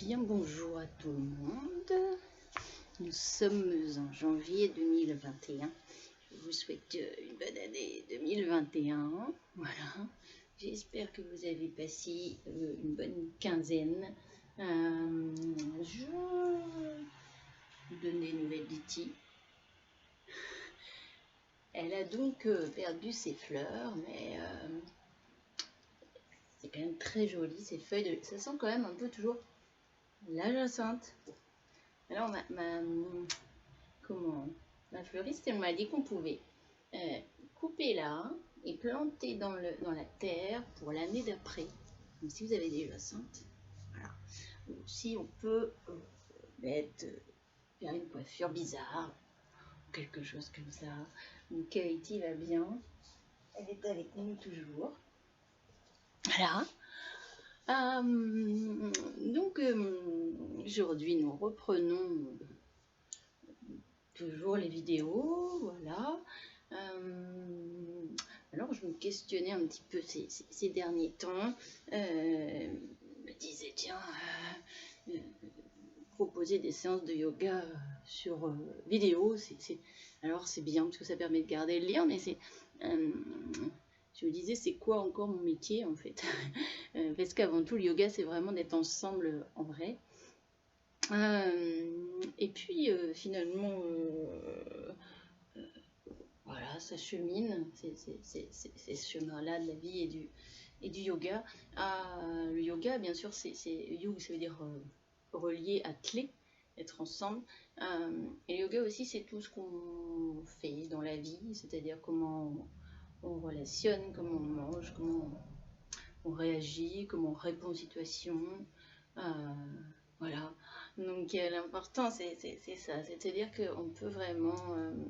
bien bonjour à tout le monde. Nous sommes en janvier 2021. Je vous souhaite une bonne année 2021. Voilà. J'espère que vous avez passé une bonne quinzaine. Je vous donne des nouvelles d'Iti. Elle a donc perdu ses fleurs, mais c'est quand même très joli, ces feuilles. Ça sent quand même un peu toujours la jacinthe. Alors ma fleuriste, elle m'a dit qu'on pouvait couper là et planter dans la terre pour l'année d'après. Donc si vous avez des jacinthes, voilà. Si on peut faire une coiffure bizarre, quelque chose comme ça. Donc Katie va bien. Elle est avec nous toujours. Voilà. Donc aujourd'hui nous reprenons toujours les vidéos, voilà. Alors je me questionnais un petit peu ces derniers temps, me disais tiens, proposer des séances de yoga sur vidéo, alors c'est bien parce que ça permet de garder le lien, mais je me disais c'est quoi encore mon métier en fait. Parce qu'avant tout le yoga c'est vraiment d'être ensemble en vrai. Et puis finalement voilà, ça chemine, c'est ce chemin-là de la vie et du yoga. Le yoga, bien sûr, yug, ça veut dire relié à clé, être ensemble. Et le yoga aussi, c'est tout ce qu'on fait dans la vie, c'est-à-dire comment on relationne, comment on mange, comment on réagit, comment on répond aux situations. Voilà, donc l'important c'est ça, c'est-à-dire qu'on peut vraiment,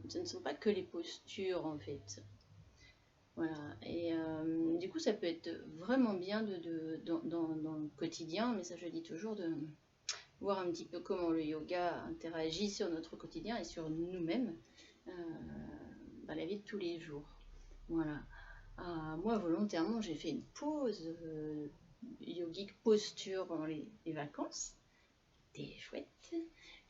ce ne sont pas que les postures en fait. Voilà, et du coup ça peut être vraiment bien dans le quotidien, mais ça je dis toujours de voir un petit peu comment le yoga interagit sur notre quotidien et sur nous-mêmes dans la vie de tous les jours. Voilà. Moi volontairement j'ai fait une pause yogique posture pendant les vacances. C'était chouette.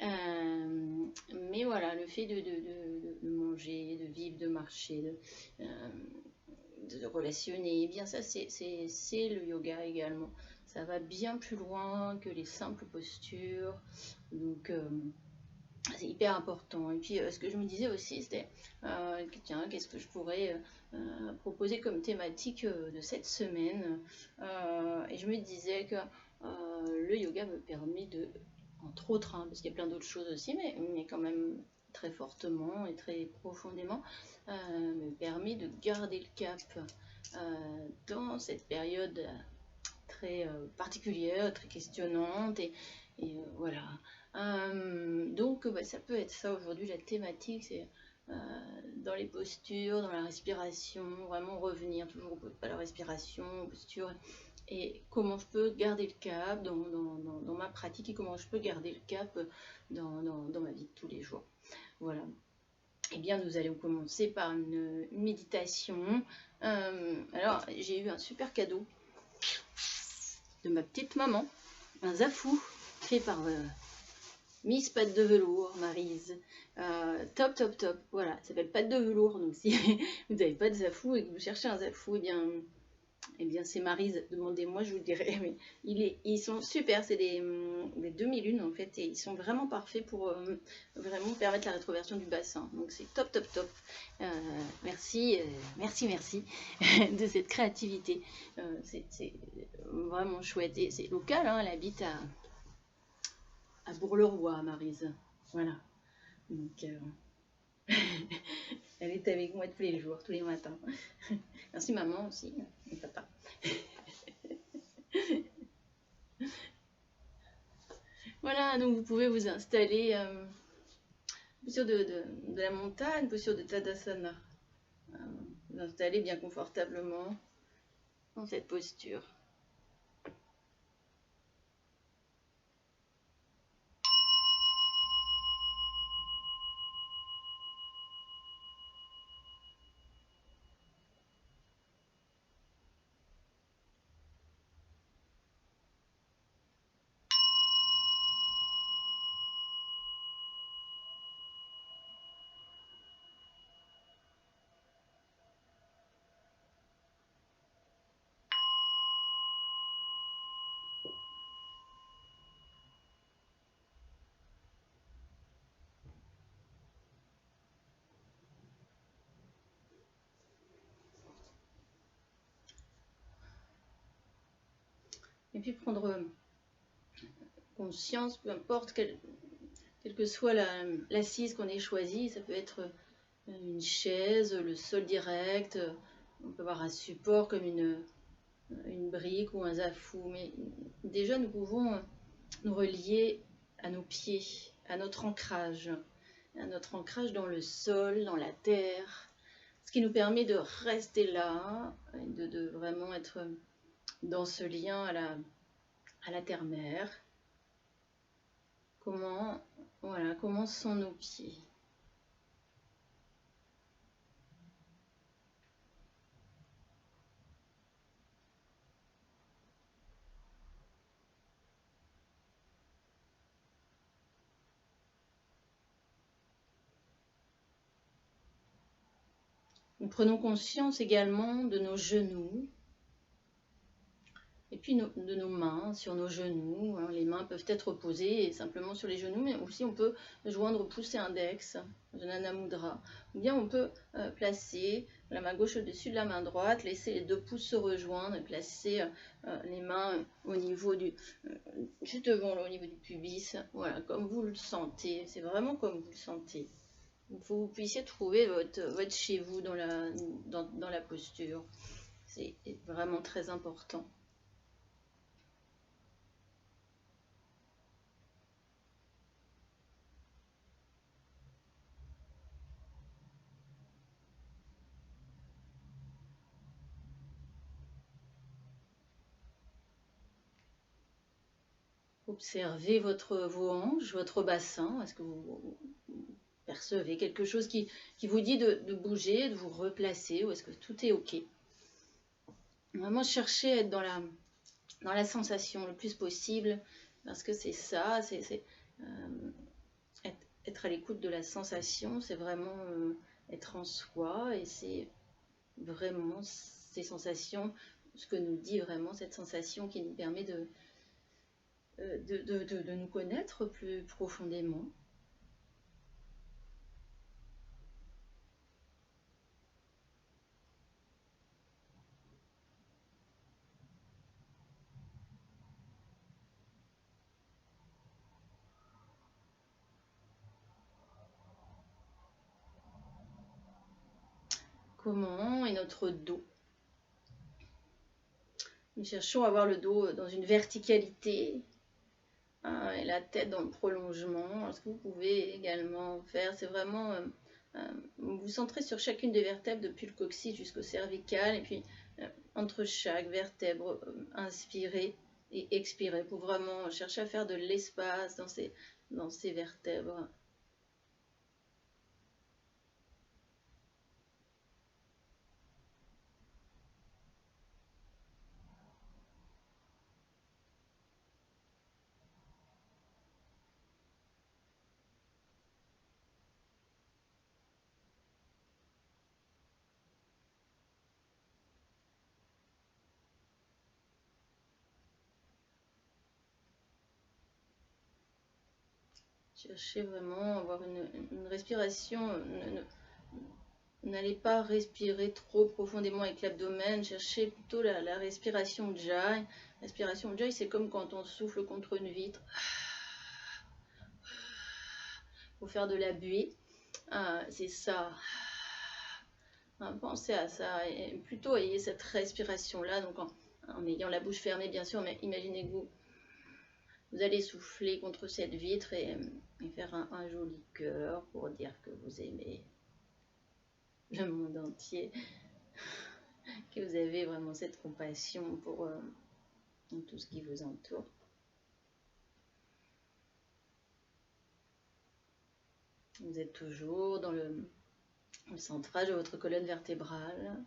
Mais voilà, le fait de manger, de vivre, de marcher, de relationner, eh bien ça c'est le yoga également. Ça va bien plus loin que les simples postures. Donc c'est hyper important. Et puis ce que je me disais aussi, c'était tiens, qu'est-ce que je pourrais proposer comme thématique de cette semaine. Et je me disais que le yoga me permet de, entre autres, hein, parce qu'il y a plein d'autres choses aussi, mais quand même très fortement et très profondément, me permet de garder le cap dans cette période très particulière, très questionnante, et voilà. Donc ça peut être ça aujourd'hui, la thématique, c'est dans les postures, dans la respiration, vraiment revenir toujours à la respiration, aux postures, et comment je peux garder le cap dans ma pratique et comment je peux garder le cap dans ma vie de tous les jours. Voilà. Eh bien, nous allons commencer par une méditation. Alors, j'ai eu un super cadeau de ma petite maman, un zafou fait par Miss Pâte de Velours, Maryse. Top. Voilà, ça s'appelle Pâte de Velours. Donc, si vous n'avez pas de zafou et que vous cherchez un zafou, eh bien c'est Maryse, demandez-moi, je vous le dirai. Mais ils sont super, c'est des demi-lunes en fait, et ils sont vraiment parfaits pour vraiment permettre la rétroversion du bassin. Donc c'est top. Merci de cette créativité. C'est vraiment chouette. Et c'est local, hein, elle habite à Bourg-le-Roi, Maryse. Voilà. Donc elle est avec moi tous les jours, tous les matins. Merci maman aussi, et papa. Voilà, donc vous pouvez vous installer posture de la montagne, posture de Tadasana. Vous installez bien confortablement dans cette posture. Et puis prendre conscience, peu importe quelle que soit l'assise qu'on ait choisie, ça peut être une chaise, le sol direct, on peut avoir un support comme une brique ou un zafou, mais déjà nous pouvons nous relier à nos pieds, à notre ancrage dans le sol, dans la terre, ce qui nous permet de rester là, de vraiment être dans ce lien à la terre-mère. Comment sont nos pieds? Nous prenons conscience également de nos genoux et puis de nos mains sur nos genoux. Les mains peuvent être posées simplement sur les genoux, mais aussi on peut joindre pouce et index, Janana Mudra. Ou bien on peut placer la main gauche au-dessus de la main droite, laisser les deux pouces se rejoindre et placer les mains au niveau juste devant, au niveau du pubis. Voilà, comme vous le sentez. C'est vraiment comme vous le sentez. Il faut que vous puissiez trouver votre chez vous dans la posture. C'est vraiment très important. Observez vos hanches, votre bassin. Est-ce que vous percevez quelque chose qui vous dit de bouger, de vous replacer, ou est-ce que tout est OK? Vraiment chercher à être dans la sensation le plus possible, parce que c'est ça, c'est être à l'écoute de la sensation, c'est vraiment être en soi, et c'est vraiment ces sensations, ce que nous dit vraiment cette sensation qui nous permet de nous connaître plus profondément. Comment est notre dos? Nous cherchons à avoir le dos dans une verticalité, et la tête dans le prolongement. Ce que vous pouvez également faire, c'est vraiment vous centrer sur chacune des vertèbres depuis le coccyx jusqu'au cervical, et puis entre chaque vertèbre, inspirez et expirez pour vraiment chercher à faire de l'espace dans ces vertèbres. Cherchez vraiment à avoir une respiration. N'allez pas respirer trop profondément avec l'abdomen. Cherchez plutôt la respiration Ujjayi. Respiration Ujjayi, c'est comme quand on souffle contre une vitre. Pour faire de la buée. C'est ça. Pensez à ça. Et plutôt ayez cette respiration-là. Donc en ayant la bouche fermée, bien sûr, mais imaginez que vous allez souffler contre cette vitre et faire un joli cœur pour dire que vous aimez le monde entier, que vous avez vraiment cette compassion pour tout ce qui vous entoure. Vous êtes toujours dans le centrage de votre colonne vertébrale.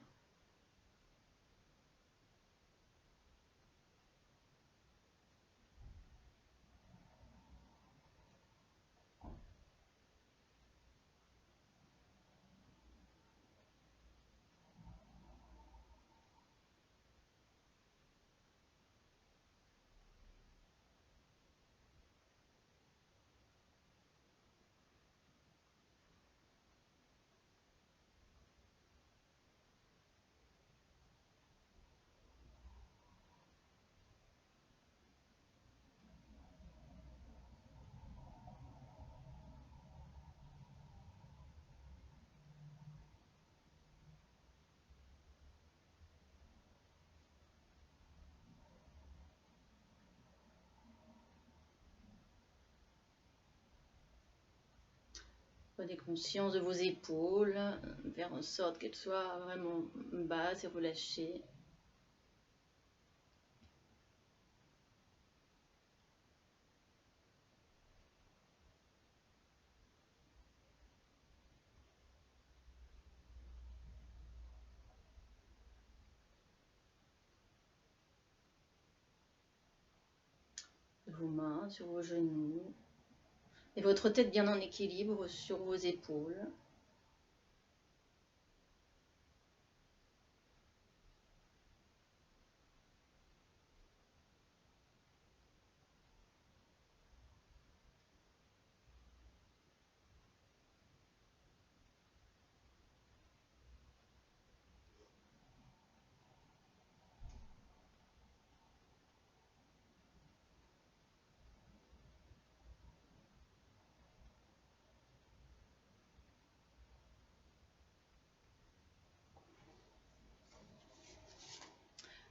Prenez conscience de vos épaules, faire en sorte qu'elles soient vraiment basses et relâchées. Vos mains sur vos genoux et votre tête bien en équilibre sur vos épaules.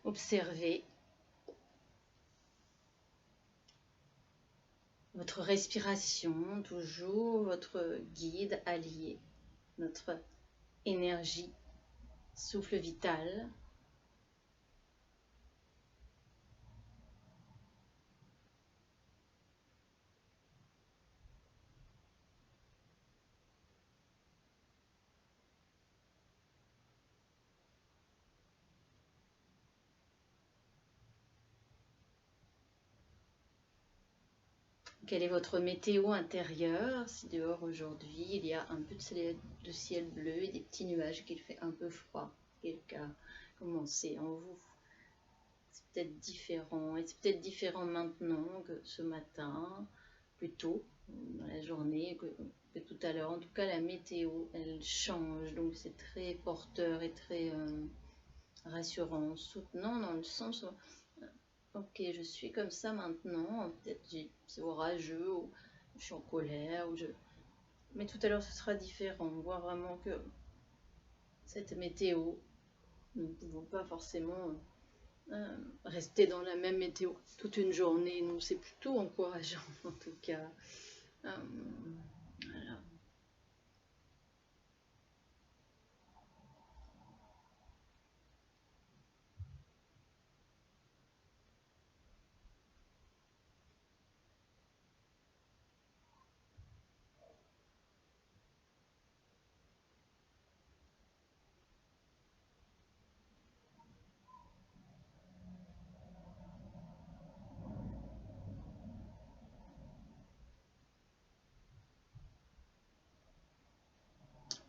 Observez votre respiration, toujours votre guide allié, notre énergie, souffle vital. Quelle est votre météo intérieure? Si dehors aujourd'hui il y a un peu de ciel bleu et des petits nuages, qu'il fait un peu froid, comment c'est en vous? C'est peut-être différent, et c'est peut-être différent maintenant que ce matin, plus tôt dans la journée que tout à l'heure. En tout cas, la météo, elle change, donc c'est très porteur et très rassurant, soutenant dans le sens où ok, je suis comme ça maintenant, peut-être c'est orageux, ou je suis en colère, mais tout à l'heure ce sera différent. On voit vraiment que cette météo, nous ne pouvons pas forcément rester dans la même météo toute une journée. Nous, c'est plutôt encourageant en tout cas. Euh, voilà.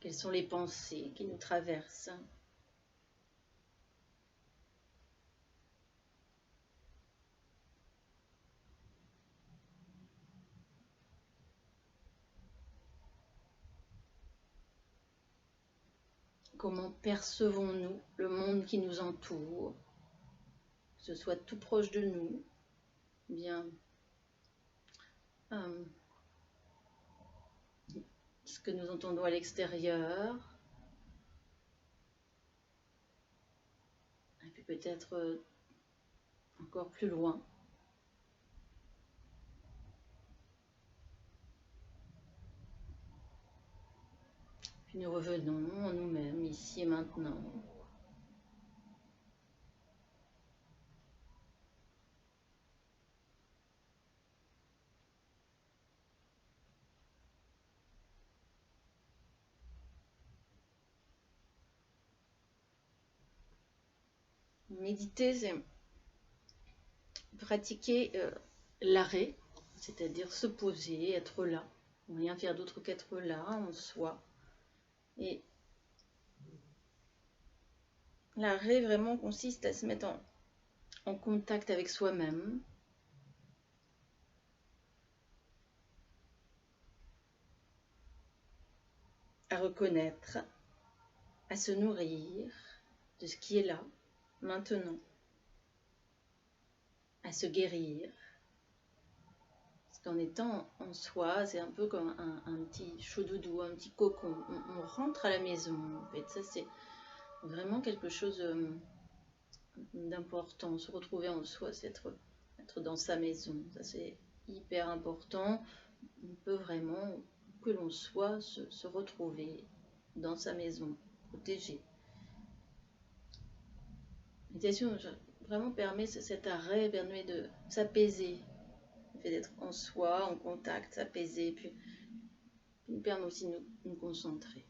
Quelles sont les pensées qui nous traversent? Comment percevons-nous le monde qui nous entoure, que ce soit tout proche de nous, bien ce que nous entendons à l'extérieur, et puis peut-être encore plus loin. Puis nous revenons en nous-mêmes, ici et maintenant. Méditer, c'est pratiquer l'arrêt, c'est-à-dire se poser, être là, rien faire d'autre qu'être là en soi. Et l'arrêt vraiment consiste à se mettre en contact avec soi-même, à reconnaître, à se nourrir de ce qui est là, maintenant, à se guérir. Parce qu'en étant en soi, c'est un peu comme un petit chaud doudou, un petit cocon. On rentre à la maison, en fait. Ça, c'est vraiment quelque chose d'important. Se retrouver en soi, c'est être dans sa maison. Ça, c'est hyper important. On peut vraiment que l'on soit, se retrouver dans sa maison, protégée. La méditation vraiment permet cet arrêt, permet de s'apaiser, le fait d'être en soi, en contact, s'apaiser, puis nous permet aussi de nous concentrer.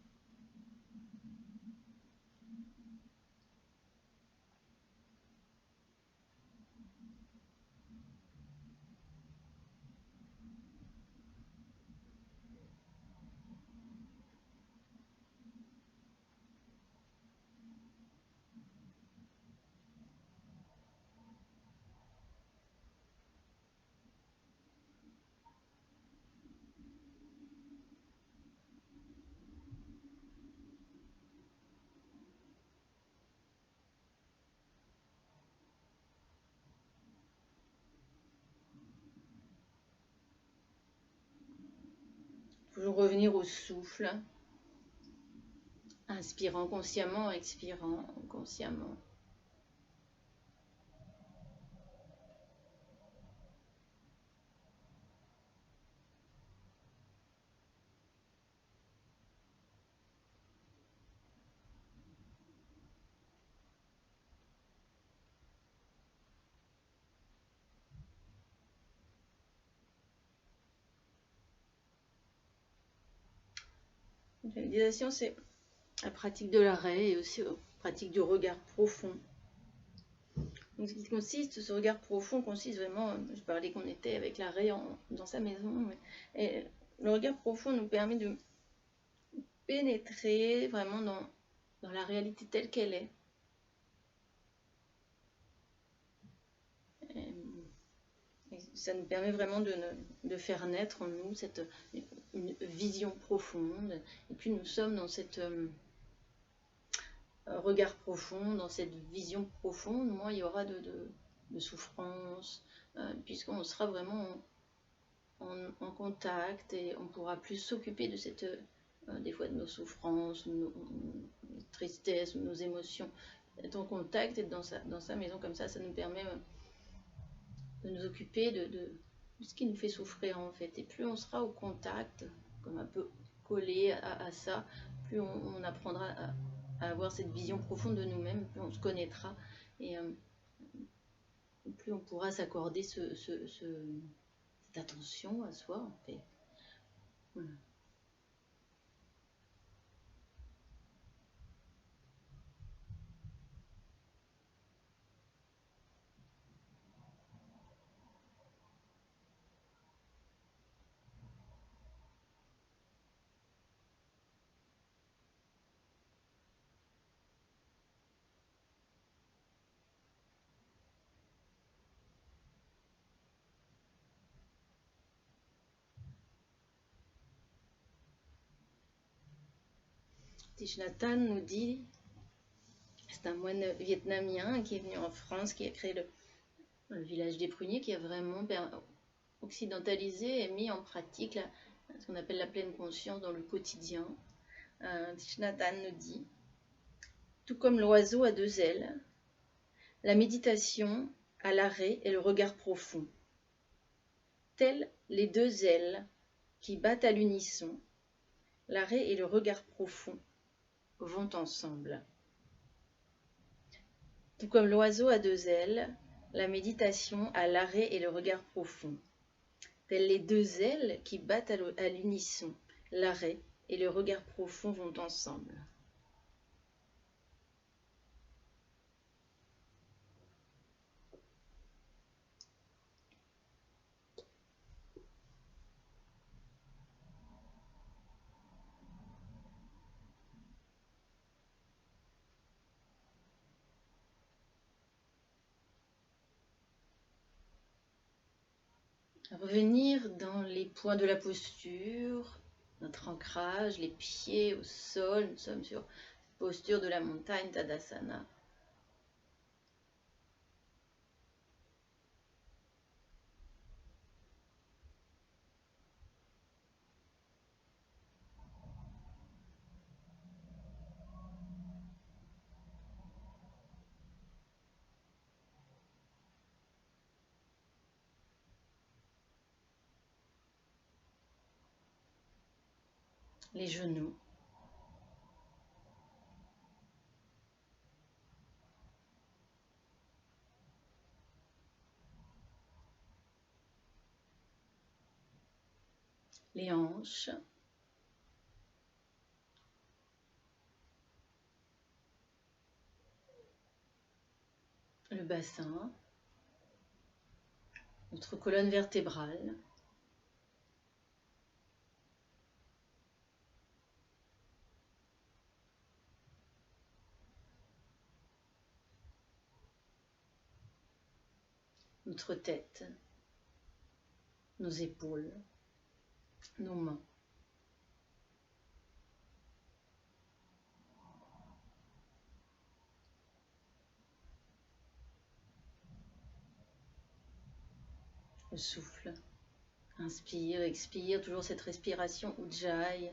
Toujours revenir au souffle, inspirant consciemment, expirant consciemment. La méditation, c'est la pratique de l'arrêt et aussi la pratique du regard profond. Donc, ce regard profond consiste vraiment, je parlais qu'on était avec l'arrêt dans sa maison, et le regard profond nous permet de pénétrer vraiment dans la réalité telle qu'elle est. Et ça nous permet vraiment de faire naître en nous une vision profonde. Et plus nous sommes dans cette regard profond, dans cette vision profonde, moins il y aura de souffrance, puisqu'on sera vraiment en contact et on pourra plus s'occuper de des fois de nos souffrances, nos tristesses, nos émotions. Être en contact, être dans sa maison comme ça nous permet de nous occuper de ce qui nous fait souffrir en fait. Et plus on sera au contact, comme un peu collé à ça, plus on apprendra à avoir cette vision profonde de nous-mêmes, plus on se connaîtra et plus on pourra s'accorder cette attention à soi en fait. Voilà. Thich Nhat Hanh nous dit, c'est un moine vietnamien qui est venu en France, qui a créé le village des pruniers, qui a vraiment occidentalisé et mis en pratique ce qu'on appelle la pleine conscience dans le quotidien. Thich Nhat Hanh nous dit, tout comme l'oiseau a deux ailes, la méditation a l'arrêt et le regard profond. Telles les deux ailes qui battent à l'unisson, l'arrêt et le regard profond vont ensemble. Tout comme l'oiseau a deux ailes, la méditation a l'arrêt et le regard profond. Telles les deux ailes qui battent à l'unisson, l'arrêt et le regard profond vont ensemble. Revenir dans les points de la posture, notre ancrage, les pieds au sol, nous sommes sur cette posture de la montagne Tadasana. les genoux, les hanches, le bassin, notre colonne vertébrale, notre tête, nos épaules, nos mains. Le souffle. Inspire, expire, toujours cette respiration Ujjayi.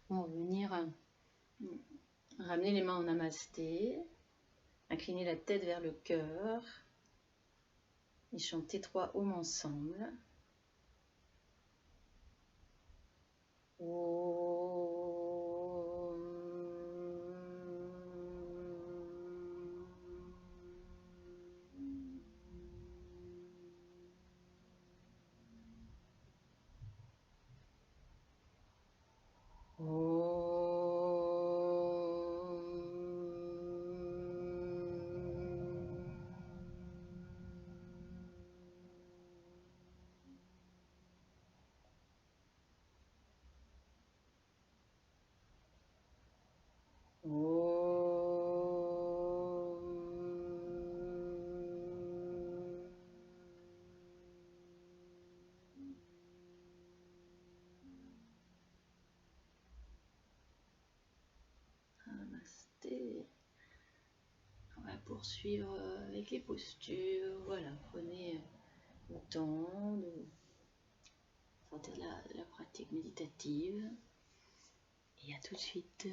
On va venir ramener les mains en namasté, incliner la tête vers le cœur et chanter 3 ohms ensemble. Namasté. On va poursuivre avec les postures. Voilà, prenez le temps de sortir de la pratique méditative. Et à tout de suite.